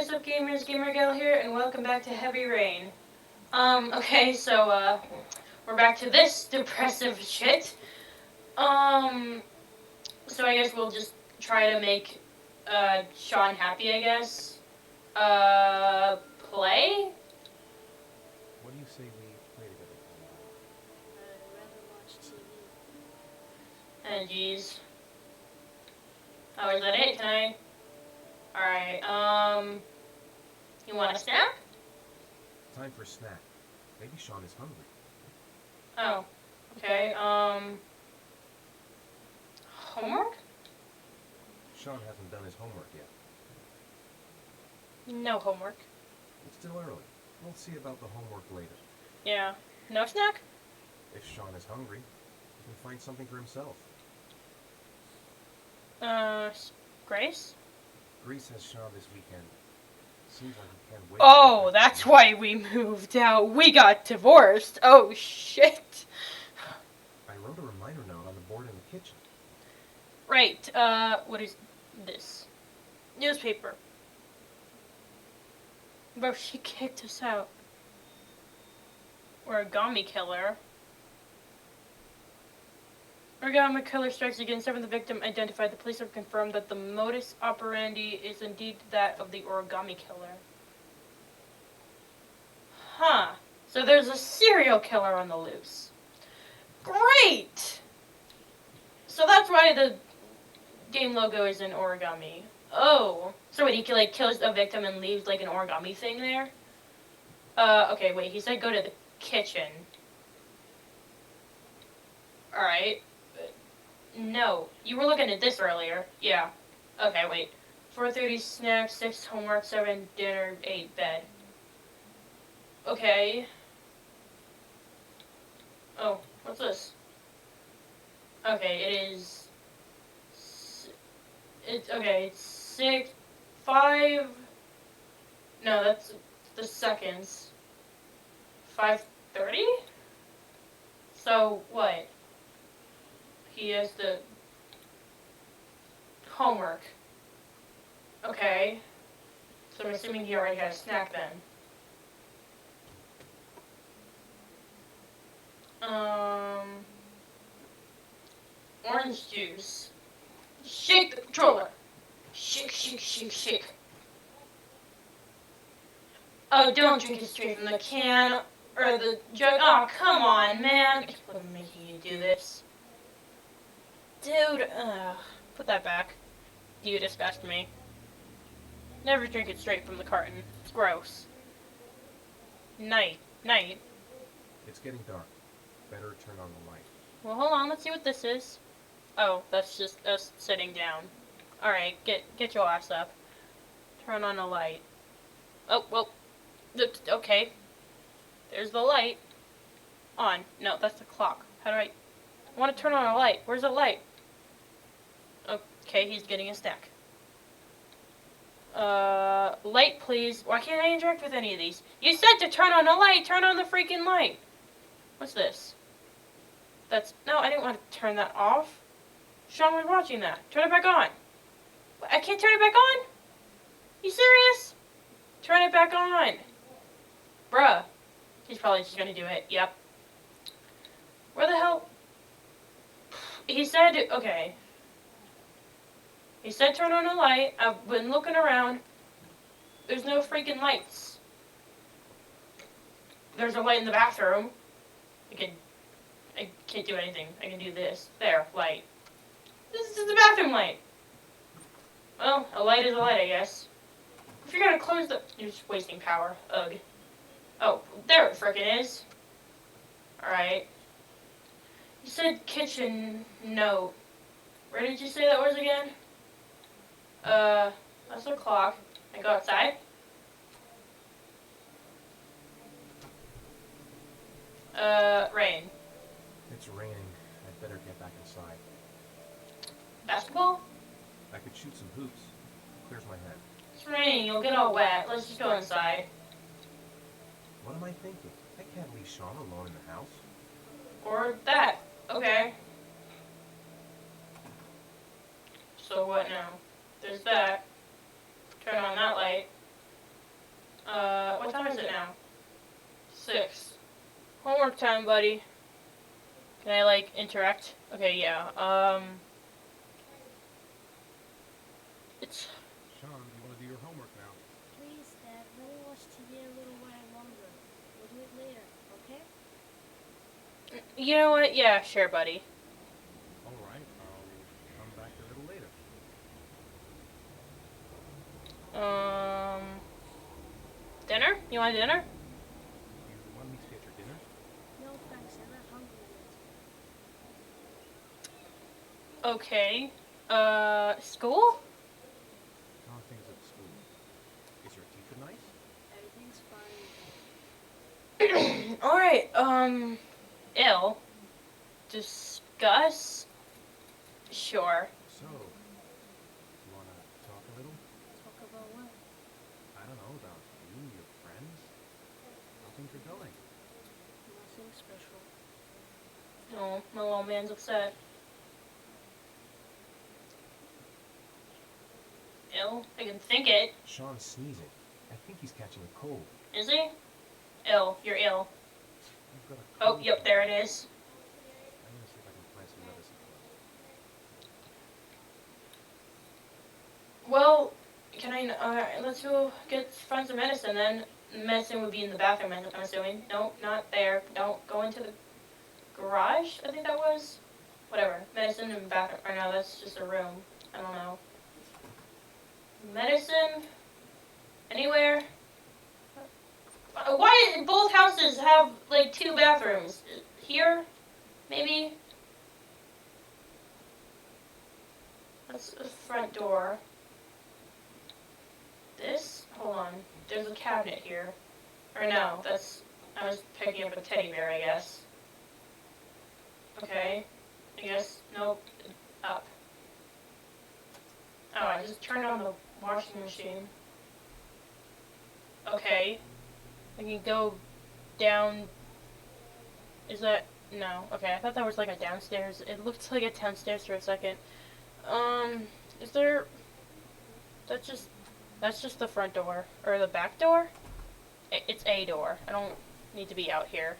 is up, gamers? Gamergal here, and welcome back to Heavy Rain. Okay, so, we're back to this depressive shit. Um, so I guess we'll just try to make, Sean happy, I guess. Play? What do you say we play together for a while? I'd rather watch TV. Oh, jeez. Oh, is that it? Can I? Alright, you want a snack? Time for a snack. Maybe Sean is hungry. Oh, okay, homework? Sean hasn't done his homework yet. No homework. It's still early. We'll see about the homework later. Yeah. No snack? If Sean is hungry, he can find something for himself. Grace? Greece has Sean this weekend. Seems like he can't wait. Oh, that's why we moved out. We got divorced. Oh, shit. I wrote a reminder note on the board in the kitchen. Right, what is this? Newspaper. Bro, she kicked us out. Origami killer. Origami killer strikes again. 7th victim identified. The police have confirmed that the modus operandi is indeed that of the origami killer. Huh. So there's a serial killer on the loose. Great! So that's why the game logo is in origami. Oh. So wait, he like kills a victim and leaves like an origami thing there? Okay, wait, he said go to the kitchen. Alright. No. You were looking at this earlier. Yeah. Okay, wait. 4:30 snack, 6 homework, 7 dinner, 8 bed. Okay. Oh, what's this? Okay, it is... It's, okay, 6... 5... No, that's the seconds. 5:30? So, what? He has the... homework. Okay. So I'm assuming he already had a snack then. Orange juice. Shake the controller. Shake, shake, shake, shake. Oh, don't drink it straight from the can or the jug. Oh, come on, man. I can't believe I'm making you do this. Dude, put that back. You disgust me. Never drink it straight from the carton. It's gross. Night. Night. It's getting dark. Better turn on the light. Well, hold on. Let's see what this is. Oh, that's just us sitting down. Alright, get your ass up. Turn on a light. Oh, well. Okay. There's the light. On. No, that's the clock. How do I want to turn on a light? Where's the light? Okay, he's getting a snack. Light, please. Why can't I interact with any of these? You said to turn on a light. Turn on the freaking light. What's this? That's... No, I didn't want to turn that off. Sean was watching that. Turn it back on. I can't turn it back on? You serious? Turn it back on. Bruh. He's probably just gonna do it. Yep. Where the hell? He said... Okay. He said turn on a light. I've been looking around. There's no freaking lights. There's a light in the bathroom. I can't do anything. I can do this. There, light. This is the bathroom light. Well, a light is a light, I guess. If you're gonna close the... You're just wasting power. Ugh. Oh, there it frickin' is. Alright. You said kitchen note. Where did you say that was again? That's the clock. I go outside. Rain. It's raining. I'd better get back inside. Basketball? I could shoot some hoops. Clears my head. It's raining, you'll get all wet. Let's just go inside. What am I thinking? I can't leave Sean alone in the house. Or that. Okay. So what now? There's that. Turn on that light. homework time, buddy. Can I, like, interact? Okay, yeah. It's... Sean, you want to do your homework now? Please, Dad, let me watch TV a little while longer. We'll do it later, okay? You know what? Yeah, sure, buddy. All right, I'll come back a little later. Dinner? You want dinner? You want me to get your dinner? No, thanks, I'm not hungry yet. Okay. School? How are things at school? Is your teacher nice? Everything's fine. Alright, ill. Discuss? Sure. So, you want to talk a little? Talk about what? I don't know, about you, your friends? How things are going? Nothing special. Oh, my little man's upset. Ill? I can think it. Sean's sneezing. I think he's catching a cold. Is he? Ill. You're ill. You've got a Oh, cold. yep, there it is. I'm gonna see if I can find some medicine for him. Well, can I, let's go find some medicine then. Medicine would be in the bathroom, I'm assuming. No, not there. Don't go into the garage, I think that was. Whatever. Medicine in the bathroom. Or no, that's just a room. I don't know. Medicine? Anywhere? Why did both houses have, like, 2 bathrooms? Here? Maybe? That's the front door. This? Hold on. There's a cabinet here. Or no, that's... I was picking up a teddy bear, I guess. Okay. I guess... Nope. Up. Oh, I just turned on the washing machine. Okay. I can go down... Is that... No. Okay, I thought that was like a downstairs. It looked like a downstairs for a second. Is there... That's just the front door. Or the back door? It's a door. I don't need to be out here.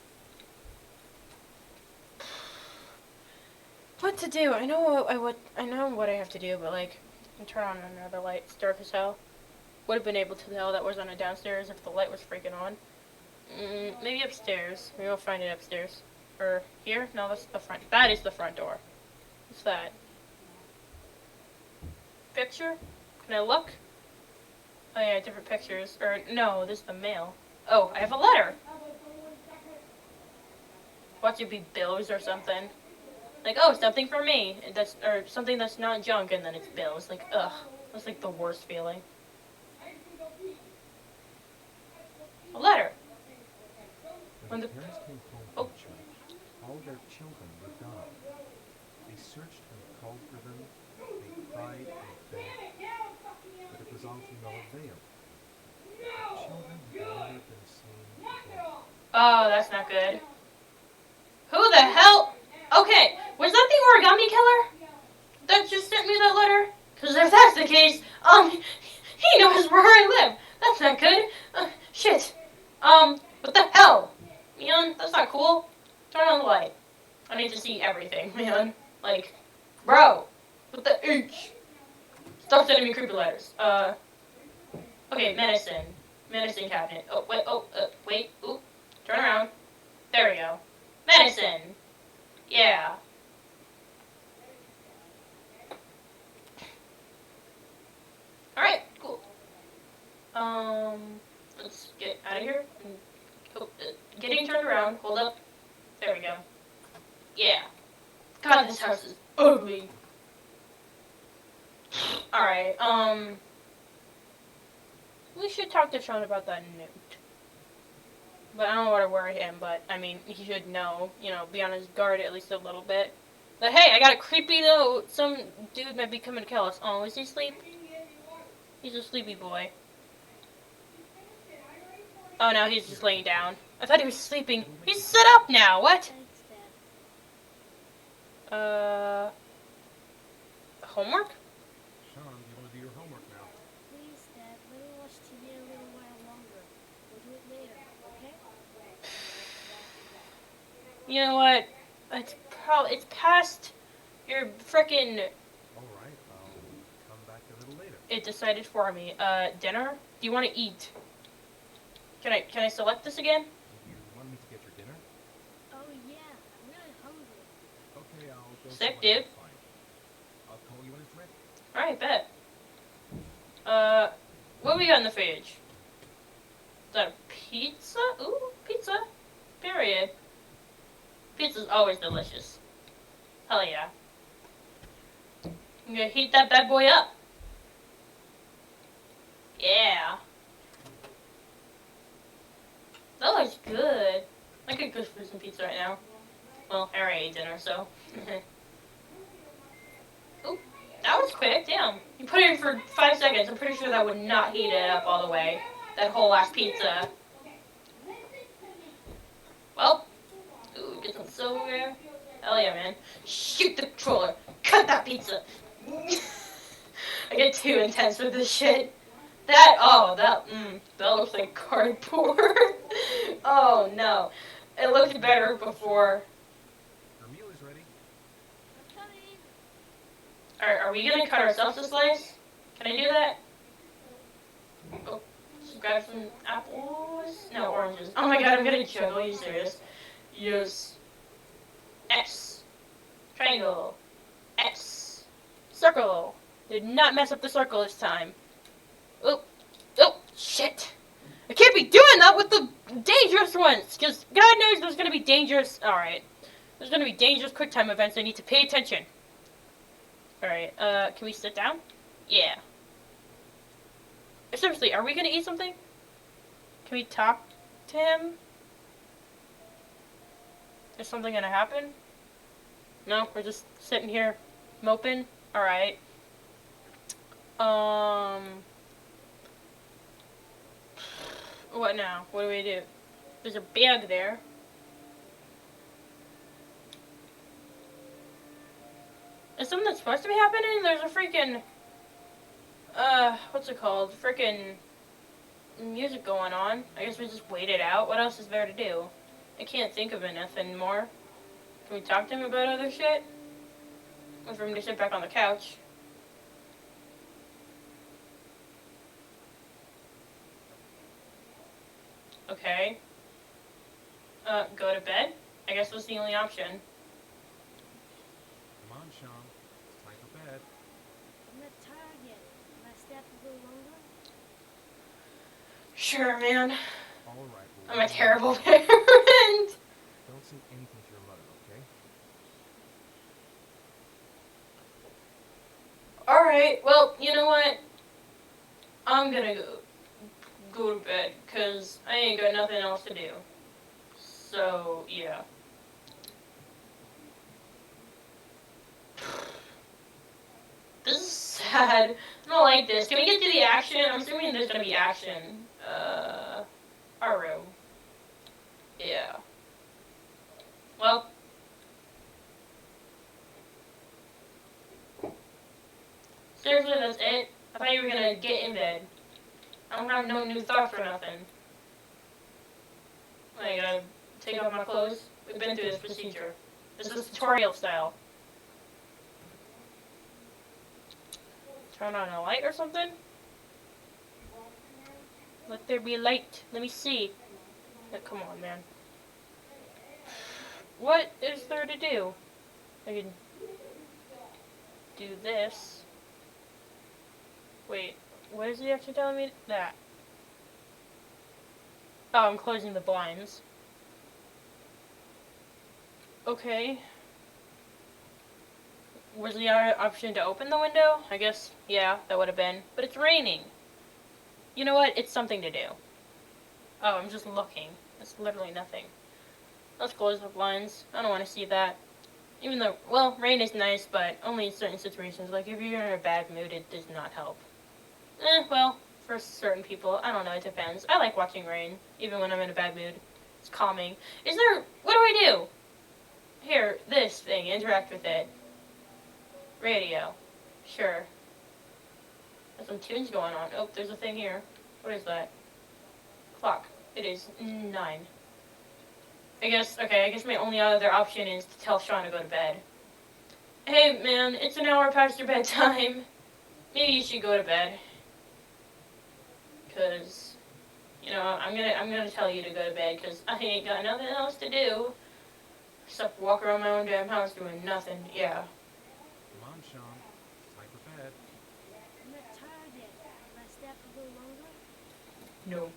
What to do? I know what I have to do, but like... I can turn on another light. It's dark as hell. Would have been able to tell that was on a downstairs if the light was freaking on. Maybe upstairs. Maybe we'll find it upstairs. Or here? No, that's the front. That is the front door. What's that? Picture? Can I look? Oh yeah, different pictures. Or no, this is the mail. Oh, I have a letter. Watch it be bills or something. Like, oh, something for me. That's or something that's not junk, and then it's bills. Like, ugh, that's like the worst feeling. A letter. When When the the- parents came home from church, all their children were gone. They searched and called for them. They cried and begged, but it was all to no avail. The children had never been seen again. Oh, that's not good. Who the hell? Okay, was that the origami killer that just sent me that letter? Because if that's the case, he knows where I live. That's not good. Shit. What the hell? Man, that's not cool. Turn on the light. I need to see everything, man. Like, bro, what the H? Stop sending me creepy letters. Okay, medicine. Medicine cabinet. Oh, wait, oop. Turn around. There we go. Medicine. Yeah. Alright, cool. Let's get out of here. Getting turned around. Hold up. There we go. Yeah. God, this house is ugly. Alright, we should talk to Sean about that note. But I don't want to worry him, but, I mean, he should know, be on his guard at least a little bit. But hey, I got a creepy note. Some dude might be coming to kill us. Oh, is he asleep? He's a sleepy boy. Oh, no, he's just laying down. I thought he was sleeping. He's sit up now. What? Thanks, Dad. Homework? Sean, you want to do your homework now? Please, Dad, let me watch TV a little while longer. We'll do it later, okay? You know what? It's past your frickin'. Alright, I'll come back a little later. It decided for me. Dinner? Do you want to eat? Can I select this again? You wanted me to get your dinner? Oh yeah, I'm really hungry. Okay, I'll go see Sick, what I dude. can find. I'll call you when it's ready. Alright, bet. What we got in the fridge? Is that a pizza? Ooh, pizza. Period. Pizza's always delicious. Hell yeah. I'm gonna heat that bad boy up. Yeah. That looks good. I could go for some pizza right now. Well, I already ate dinner, so. Ooh, that was quick, damn. You put it in for 5 seconds. I'm pretty sure that would not heat it up all the way. That whole last pizza. Well, ooh, get some silverware. Hell yeah, man. Shoot the controller. Cut that pizza. I get too intense with this shit. That looks like cardboard. Oh no. It looked better before. Your meal is ready. I'm coming. Are we gonna cut ourselves a slice? Can I do that? Oh, just grab some apples. No, oranges. Oh my god, I'm gonna choke. Are you serious? Yes. X. Triangle. X. Circle. Did not mess up the circle this time. Oh, oh, shit. I can't be doing that with the dangerous ones, because God knows there's gonna be dangerous. Alright. There's gonna be dangerous quick time events. I need to pay attention. Alright, can we sit down? Yeah. Seriously, are we gonna eat something? Can we talk to him? Is something gonna happen? No, we're just sitting here moping? Alright. What now? What do we do? There's a bag there. Is something that's supposed to be happening? There's a freaking, what's it called? Freaking music going on. I guess we just wait it out. What else is there to do? I can't think of anything more. Can we talk to him about other shit? Or for him to sit back on the couch. Okay. Go to bed? I guess that's the only option. Come on, Sean. It's time for bed. I'm not tired yet. Can I stay up a little longer? Sure, man. Alright, I'm a terrible parent. Don't say anything to your mother, okay? Alright, well, you know what? I'm gonna go to bed, because I ain't got nothing else to do. So, yeah. This is sad. I don't like this. Can we get to the action? I'm assuming there's gonna be action. Our room. Yeah. Well. Seriously, that's it? I thought you were gonna get in bed. I don't have no new thoughts or nothing. I gotta take off my clothes. We've been through this procedure. This is tutorial style. Turn on a light or something? Let there be light. Let me see. Come on, man. What is there to do? I can do this. Wait, what is he actually telling me? That. Oh, I'm closing the blinds. Okay. Was the other option to open the window? I guess, yeah, that would have been. But it's raining. You know what? It's something to do. Oh, I'm just looking. It's literally nothing. Let's close the blinds. I don't want to see that. Even though, well, rain is nice, but only in certain situations. Like, if you're in a bad mood, it does not help. Well, for certain people, I don't know, it depends. I like watching rain, even when I'm in a bad mood. It's calming. What do I do? Here, this thing, interact with it. Radio. Sure. There's some tunes going on. Oh, there's a thing here. What is that? Clock. It is 9. I guess my only other option is to tell Sean to go to bed. Hey man, it's an hour past your bedtime. Maybe you should go to bed. Cause, I'm gonna tell you to go to bed because I ain't got nothing else to do. Except walk around my own damn house doing nothing. Yeah. Come on, Sean. It's time for bed. I'm not tired yet. Can I stay up a little longer? No.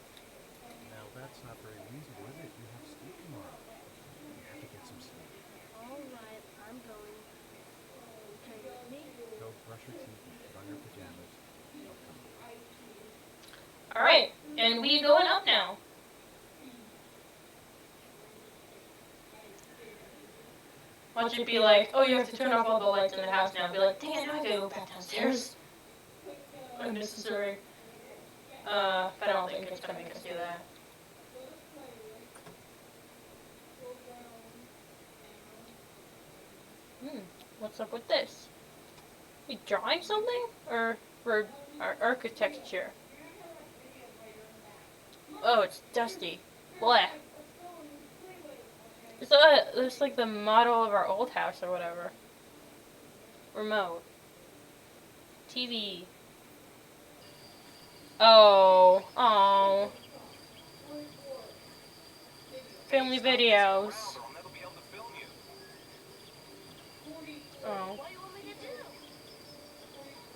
Now, that's not very reasonable, is it? You have school tomorrow. You have to get some sleep. All right, I'm going. Can you with me? Go brush your teeth and put on your pajamas. I'll come with you. Alright, and we going up now. Watch it be like, oh, you have to turn off all the lights in the house now. Be like, dang it, now I gotta go back downstairs. Unnecessary. But I don't think it's gonna make us do that. What's up with this? We drawing something? Or for our architecture? Oh, it's dusty. Blech. It's like the model of our old house or whatever. Remote. TV. Oh. Oh. Family videos. Oh. What do you want me to do?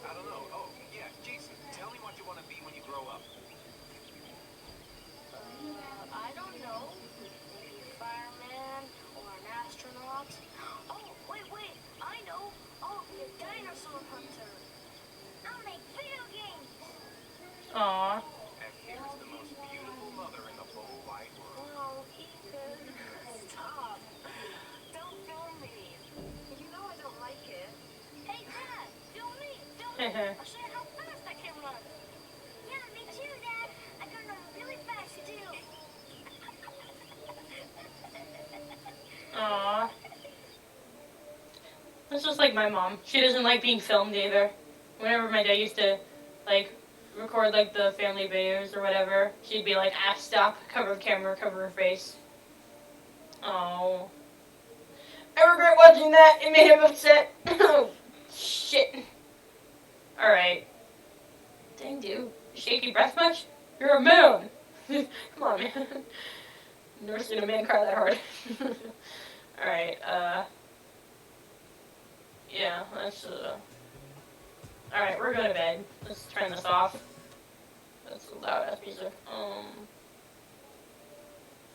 I don't know. Oh, yeah, Jason, tell me what you want to be when you grow up. I don't know. Maybe a fireman or an astronaut. Oh, wait. I know. I'll be a dinosaur hunter. I'll make video games. Aw. And here's the most beautiful mother in the whole wide world. Oh, Ethan, stop. Don't film me. You know I don't like it. Hey, Dad, film me. I'll show you how fast I can run. Yeah, me too, Dad. I can run really fast, too. Aw. That's just like my mom. She doesn't like being filmed either. Whenever my dad used to, like, record, like, the family videos or whatever, she'd be like, ah, stop, cover the camera, cover her face. Oh. I regret watching that. It made him upset. Oh, shit. Alright. Dang, dude. Shaky breath much? You're a man. Come on, man. Never seen a man cry that hard. Alright, yeah, let's, alright, we're going to bed. Let's turn this off. That's a loud ass music.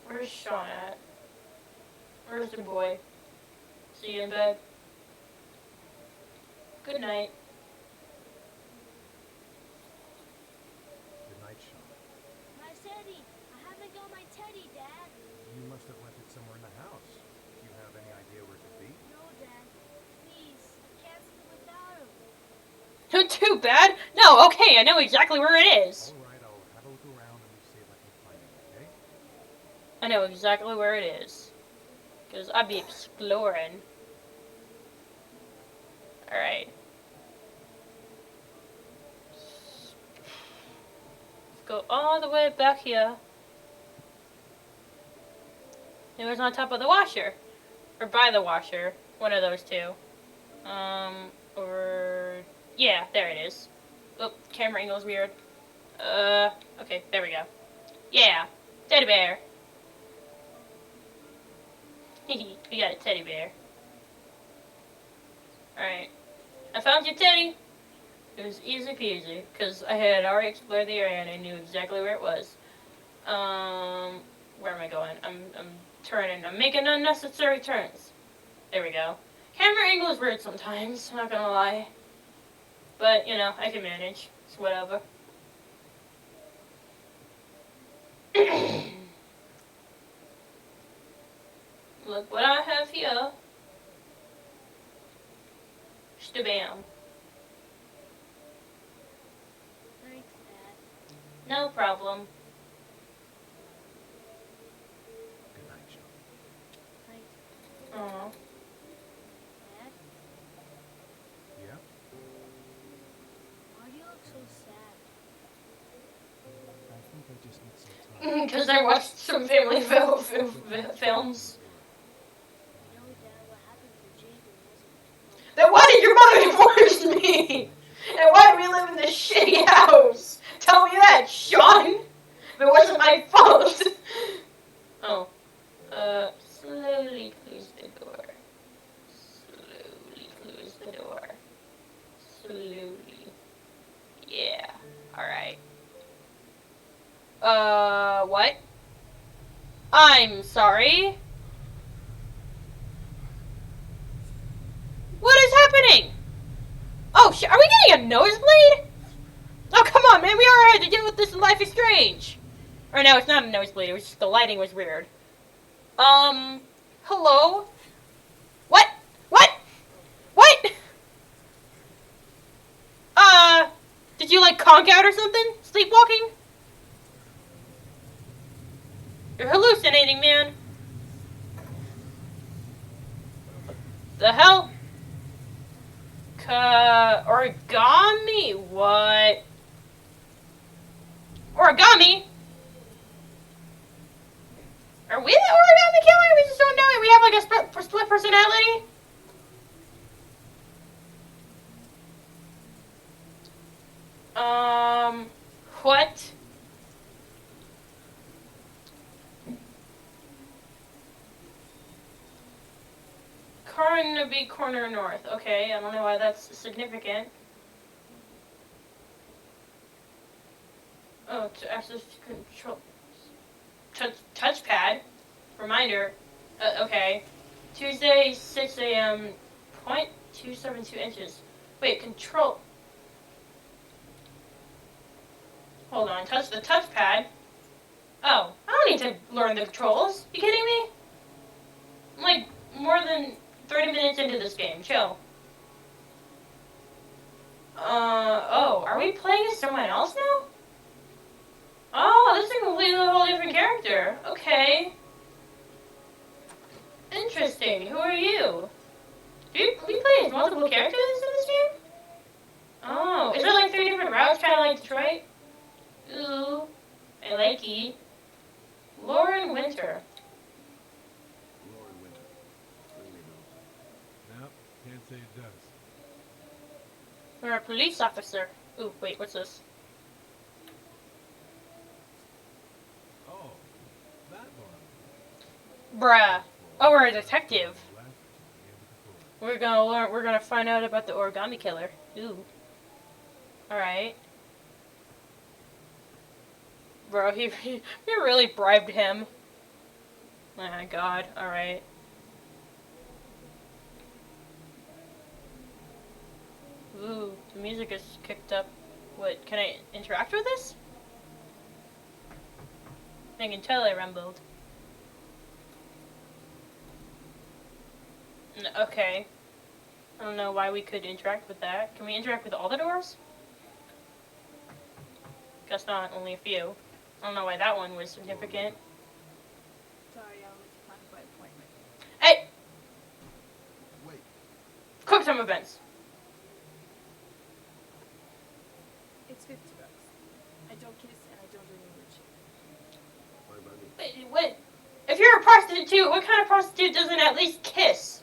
Where's Sean at? Where's the boy? Is he in bed? Good night. Good night, Sean. My teddy. I haven't got my teddy, Dad. You must have left it somewhere in the house. Do you have any idea where it could be? No, Dad. Please, I can't sleep without him. Too bad? No, okay, I know exactly where it is. All right, I'll have a look around and see if I can find it, okay? I know exactly where it is. Because I'd be exploring. Alright. Let's go all the way back here. It was on top of the washer. Or by the washer. One of those two. Or... yeah, there it is. Oh, camera angle's weird. Okay, there we go. Yeah, teddy bear. We got a teddy bear. Alright. I found your teddy. It was easy peasy, because I had already explored the area and I knew exactly where it was. Where am I going? I'm turning. I'm making unnecessary turns. There we go. Camera angle is weird sometimes, not gonna lie. But, I can manage. It's whatever. Look what I have here. Stabam. Thanks, Dad. No problem. Good night, Sean. Thanks. Aw. Dad, Yeah? why do you look so sad? I think I just need some time. Because I watched some family films. You know, Dad, what happened to Jason wasn't Then why did your mother divorce me? And why do we live in this shitty house? Tell me that, Sean. If it wasn't my fault. Oh. Slowly close the door. Slowly close the door. Slowly. Yeah. Alright. What? I'm sorry. What is happening? Oh, are we getting a nosebleed? Oh, come on, man. We already had to deal with this in Life is Strange. Or no, it's not a nosebleed. It was just the lighting was weird. Hello? What? What? What? Did you, like, conk out or something? Sleepwalking? You're hallucinating, man. The hell? Origami? What? Origami? Are we the origami killer? We just don't know it. We have like a split personality. What? Carnaby Corner North. Okay, I don't know why that's significant. Oh, to access control. Touchpad. Reminder. Okay. Tuesday, 6 a.m. 0.272 inches. Wait, control. Hold on. Touch the touchpad. Oh, I don't need to learn the controls. You kidding me? I'm like more than 30 minutes into this game. Chill. Oh, are we playing as someone else now? Oh, this is a completely whole different character. Okay. Interesting. Who are you? Do we play as multiple characters in this game? Oh, is there like 3 different routes, kind of like Detroit? Ooh, I like it. Lauren Winter. Lauren Winter. Ring me bells. No, can't say it does. We're a police officer. Ooh, wait, what's this? Oh, that one. Bruh. Oh, we're a detective. Left to the end of the floor. We're gonna learn. We're gonna find out about the origami killer. Ooh. All right. Bro, we really bribed him. Oh my god. All right. Ooh, the music is kicked up. What? Can I interact with this? I can tell I rumbled. Okay. I don't know why we could interact with that. Can we interact with all the doors? Guess not, only a few. I don't know why that one was significant. Sorry, I was planned by appointment. Hey! Wait, Quick time events. It's $50. I don't kiss and I don't do any weird shit. what about me? Wait, what? If you're a prostitute, what kind of prostitute doesn't at least kiss?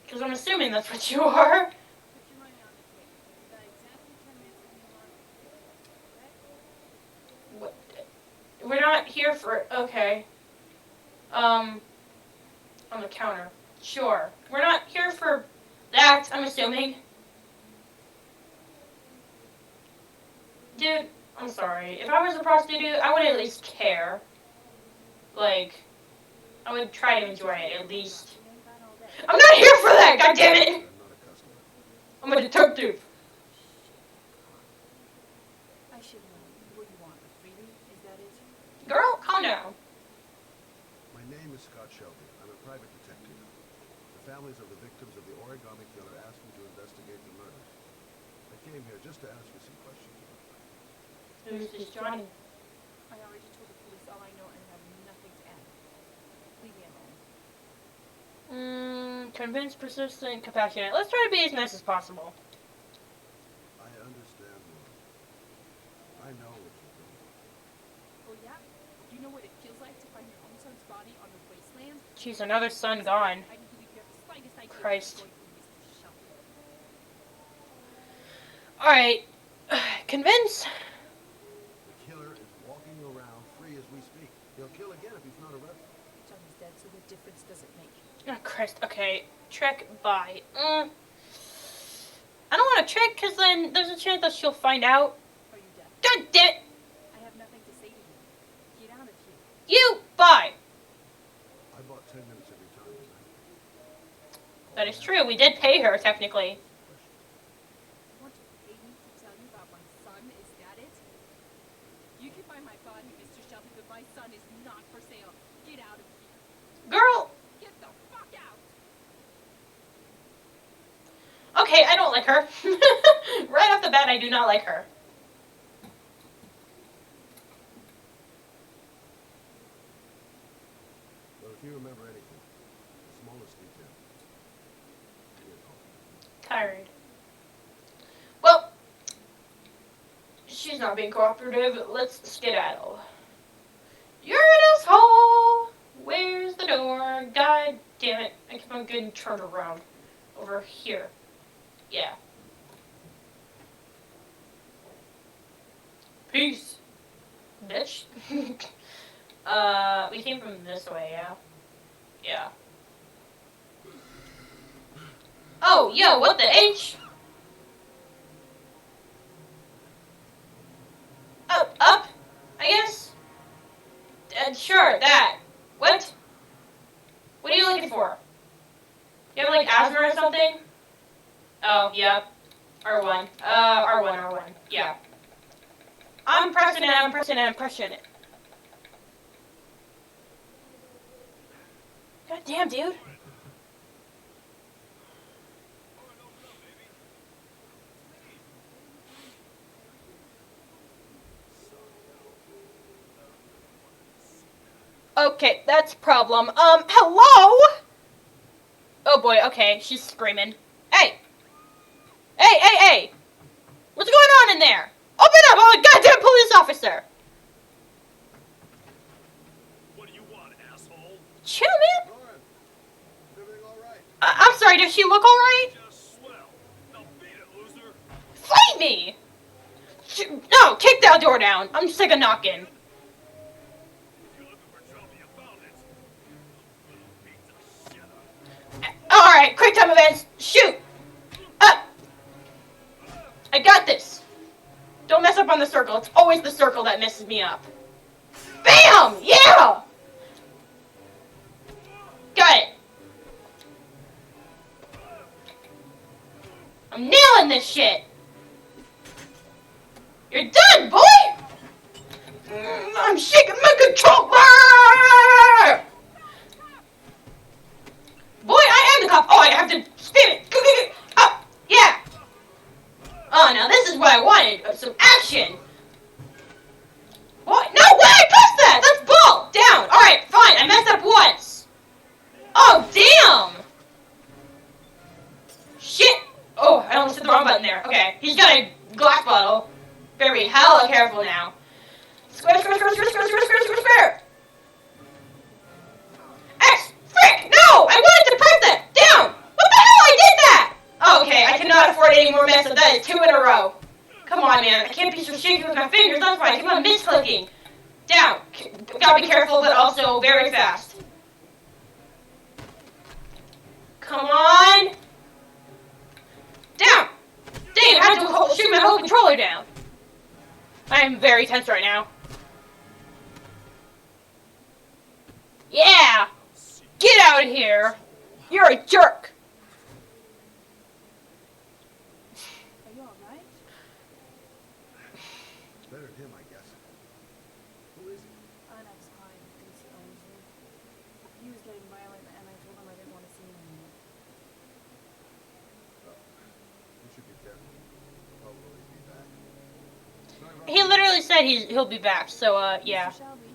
Because I'm assuming that's what you are. Put your money on the table. You got exactly 10 minutes when you want to fix it, okay? What? We're not here for. Okay. On the counter. Sure. We're not here for that, I'm assuming. Dude, I'm sorry. If I was a prostitute, I would at least care. Like, I would try to enjoy it at least. You ain't got all that. I'm not here for that, goddammit! I'm not a customer. I'm a detective. I should know. What do you want? A freebie? Is that it? Girl, calm down. My name is Scott Shelby. I'm a private detective. The families of the victims of the origami killer asked me to investigate the murders. I came here just to ask you some questions about them. Who's this Johnny? I already told the police all I know and have nothing to add. Leave me alone. Convinced, persistent, compassionate. Let's try to be as nice as possible. I understand understand, Rose. I know what you're doing. Oh yeah? Do you know what it feels like to find your own son's body on the wasteland? Jeez, another son gone. I didn't believe you have the slightest idea Christ. what you're going through, Mr. Shelby. Alright. Convince? The killer is walking around free as we speak. He'll kill again if he's not arrested. Johnny's dead, so what difference does it make? Oh, Christ. Okay. Trick, bye. I don't want to trick, because then there's a chance that she'll find out. Are you dead? God damn it! I have nothing to say to you. Get out of here. You! Bye! I bought 10 minutes every time tonight. That is true. We did pay her, technically. You want to pay me to tell you about my son? Is that it? You can buy my body, Mr. Shelby, but my son is not for sale. Get out of here. Girl! Get the fuck out! Okay, I don't like her. Right off the bat, I do not like her. But if you remember anything, the smallest detail, give me a call. Tired. Well, she's not being cooperative. Let's skedaddle. You're an asshole! Where's the door? God damn it. I keep on getting turned around. Over here. Yeah. Peace. Bitch. We came from this way, yeah? Yeah. Oh, yo, what the H? Up, I guess? Sure, that. What? What are you looking for? You have, like, asthma or something? Oh, yeah. R1. R1. Yeah. I'm pressing it. God damn, dude. Okay, that's a problem. Hello? Oh boy, okay, she's screaming. Hey! Hey! What's going on in there? Open up! I'm a goddamn police officer! What do you want, asshole? Chill, man. Lauren, is everything all right? I'm sorry, does she look alright? Just swell. Now beat it, loser. Fight me! No, kick that door down. I'm sick of knocking. If you're looking for trouble, you found it. Little piece of shit. Alright, quick time events. Shoot! Up! I got this. Don't mess up on the circle. It's always the circle that messes me up. BAM! Yeah! Got it. I'm nailing this shit. You're done, boy! I'm shaking my controller! Boy, I am the cop. Oh, I have to spin it. Go. Up. Yeah. Oh, now this is what I wanted. Some action. What? No way! Press that! That's ball! Down! Alright, fine. I messed up once. Oh, damn! Shit! Oh, I almost hit the wrong button there. Okay, he's got a glass bottle. Better be hella careful now. Square. X! Frick! No! I wanted to press that! Down! What the hell? I did that! Oh, okay, I cannot afford any more mess of that. It's 2 in a row. Come on, man. I can't be so shaky with my fingers. That's right. Come on, misclicking. Down. Gotta be careful, but also very fast. Come on. Down. Dang, I have to shoot my whole controller down. I am very tense right now. Yeah. Get out of here. You're a jerk. Are you alright? It's better than him, I guess. Who is he? Anna's fine. Thinks he owns me. He was getting violent, and I told him I didn't want to see him anymore. Well, you should be careful. He'll probably be back. He literally said he'll be back. So yeah. Mr. Shelby,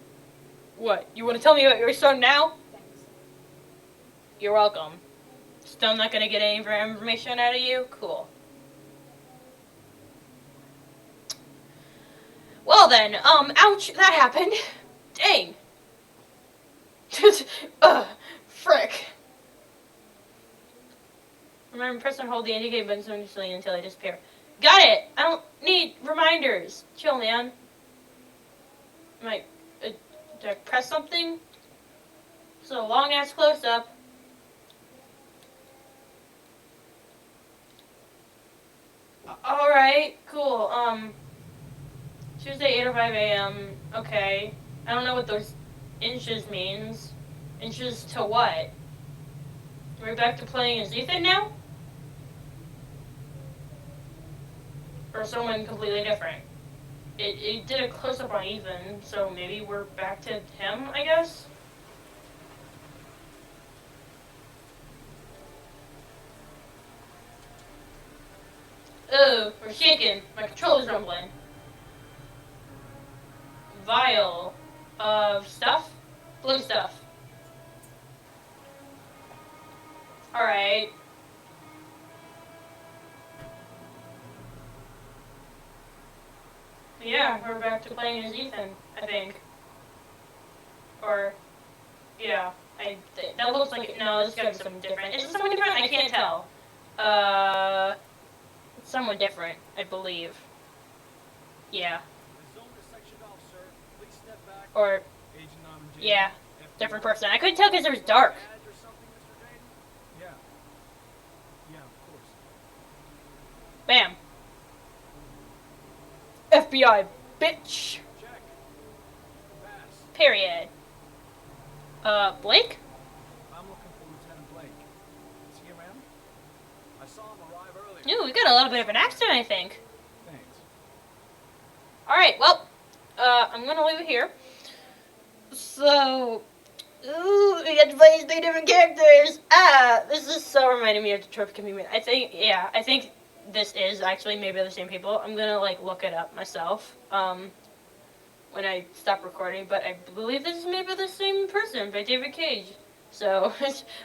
What? You want to tell me about your son now? thanks. You're welcome. Still not gonna get any information out of you? Cool. then, ouch, that happened. Dang. Frick. Remember, press and hold the indicate button simultaneously until they disappear. Got it! I don't need reminders. Chill, man. Did I press something? So long ass close up. Alright, cool. Tuesday, 8 or 5 a.m. Okay. I don't know what those inches means. Inches to what? We're back to playing as Ethan now? Or someone completely different? It did a close-up on Ethan, so maybe we're back to him, I guess? Oh, we're shaking. My controller's rumbling. Vial of stuff? Blue stuff. Alright. Yeah, we're back to playing as Ethan, I think. Or, yeah, that looks like, no, this gotta be something different. Is it someone different? I can't tell. It's someone different, I believe. Yeah. Or, yeah, different person. I couldn't tell because it was dark. Yeah. Yeah, of course. Bam. FBI, bitch. Check. Pass. Period. Blake? I'm looking for Lieutenant Blake. Is he around? I saw him arrive earlier. Ooh, we got a little bit of an accident, I think. Thanks. Alright, well, I'm gonna leave it here. So, ooh, we got to play 3 different characters. This is so reminding me of the Trophy Commitment. I think this is actually maybe the same people. I'm gonna, like, look it up myself, when I stop recording, but I believe this is maybe the same person by David Cage. So,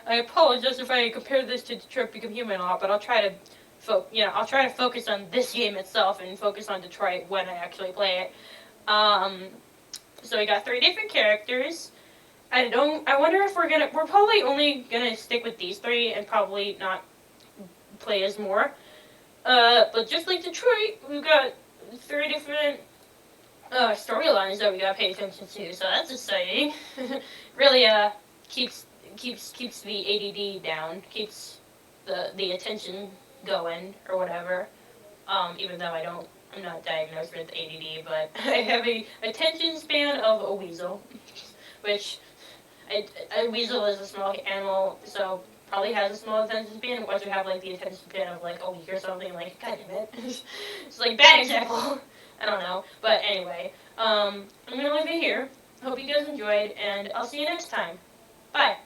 I apologize if I compare this to Detroit Become Human a lot, but I'll try to focus on this game itself and focus on Detroit when I actually play it. So we got 3 different characters. I wonder if we're probably only gonna stick with these 3 and probably not play as more. But just like Detroit, we've got 3 different storylines that we gotta pay attention to, so that's exciting. Really, keeps the ADD down, keeps the attention going, or whatever. Even though I'm not diagnosed with ADD, but I have a attention span of a weasel, which, a weasel is a small animal, so probably has a small attention span. Once you have, like, the attention span of, like, a week or something, like, god damn it. It's, like, bad example. I don't know. But anyway, I'm gonna leave it here. Hope you guys enjoyed, and I'll see you next time. Bye.